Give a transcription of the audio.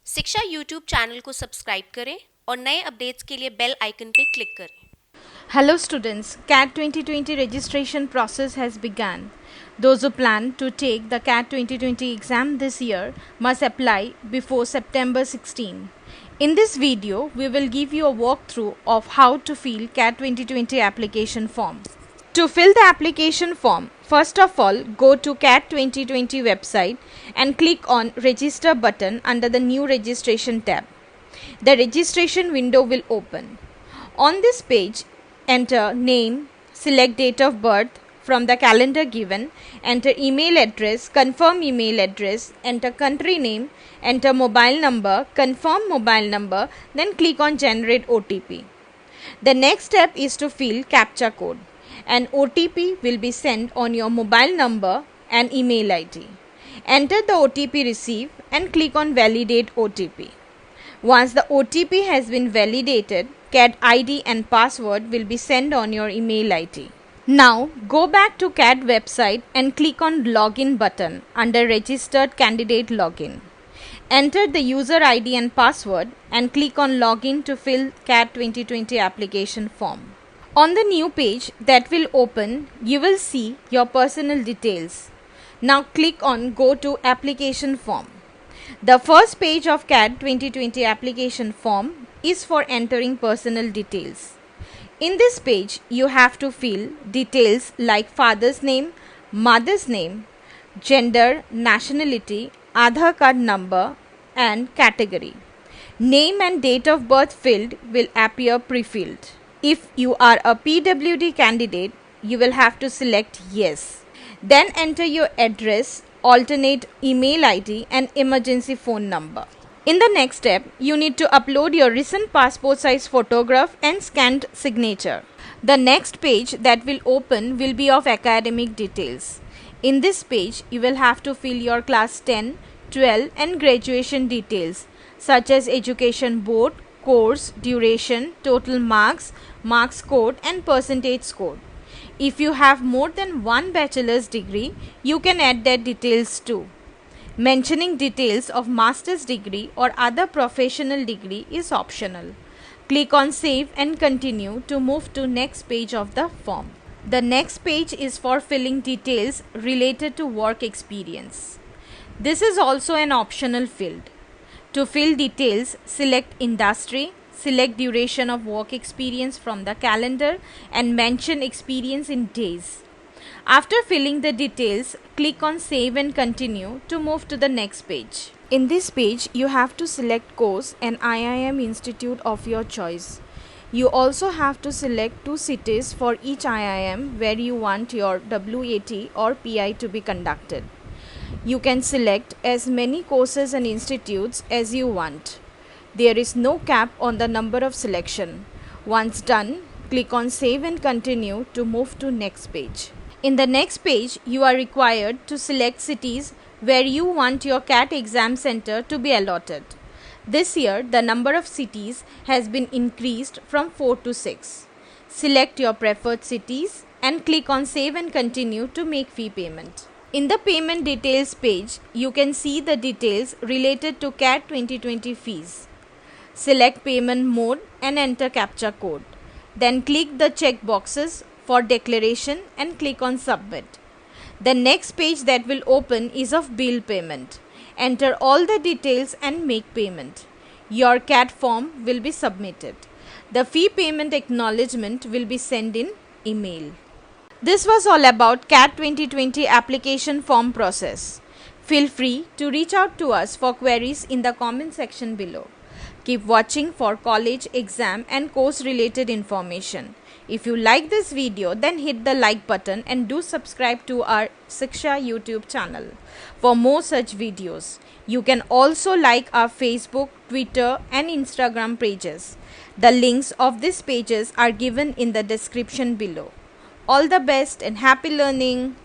शिक्षा YouTube channel को subscribe करें और नए अपडेट्स के लिए बेल आइकन पर क्लिक करें। Hello students, CAT 2020 registration process has begun. Those who plan to take the CAT 2020 exam this year must apply before September 16. In this video, we will give you a walkthrough of how to fill CAT 2020 application form. To fill the application form, first of all, go to CAT 2020 website and click on Register button under the New Registration tab. The registration window will open. On this page, enter name, select date of birth from the calendar given, enter email address, confirm email address, enter country name, enter mobile number, confirm mobile number, then click on generate OTP. The next step is to fill CAPTCHA code. An OTP will be sent on your mobile number and email ID. Enter the OTP received and click on validate OTP. Once the OTP has been validated, CAT ID and password will be sent on your email ID. Now go back to CAT website and click on login button under registered candidate login. Enter the user ID and password and click on login to fill CAT 2020 application form. On the new page that will open, you will see your personal details. Now click on go to application form. The first page of CAT 2020 application form is for entering personal details. In this page, you have to fill details like father's name, mother's name, gender, nationality, Aadhaar card number and category. Name and date of birth field will appear pre-filled. If you are a PWD candidate, you will have to select yes. Then enter your address, alternate email ID and emergency phone number. In the next step, you need to upload your recent passport size photograph and scanned signature. The next page that will open will be of academic details. In this page, you will have to fill your class 10, 12 and graduation details such as education board, course, duration, total marks, marks scored and percentage scored. If you have more than one bachelor's degree, you can add that details too. Mentioning details of master's degree or other professional degree is optional. Click on save and continue to move to next page of the form. The next page is for filling details related to work experience. This is also an optional field. To fill details, select industry, select duration of work experience from the calendar and mention experience in days. After filling the details, click on save and continue to move to the next page. In this page, you have to select course and IIM institute of your choice. You also have to select 2 cities for each IIM where you want your WAT or PI to be conducted. You can select as many courses and institutes as you want. There is no cap on the number of selection. Once done, click on save and continue to move to next page. In the next page, you are required to select cities where you want your CAT exam center to be allotted. This year, the number of cities has been increased from 4 to 6. Select your preferred cities and click on save and continue to make fee payment. In the payment details page, you can see the details related to CAT 2020 fees. Select payment mode and enter CAPTCHA code. Then click the check boxes for declaration and click on submit. The next page that will open is of bill payment. Enter all the details and make payment. Your CAT form will be submitted. The fee payment acknowledgement will be sent in email. This was all about CAT 2020 application form process. Feel free to reach out to us for queries in the comment section below. Keep watching for college, exam and course related information. If you like this video, then hit the like button and do subscribe to our Shiksha YouTube channel for more such videos. You can also like our Facebook, Twitter and Instagram pages. The links of these pages are given in the description below. All the best and happy learning!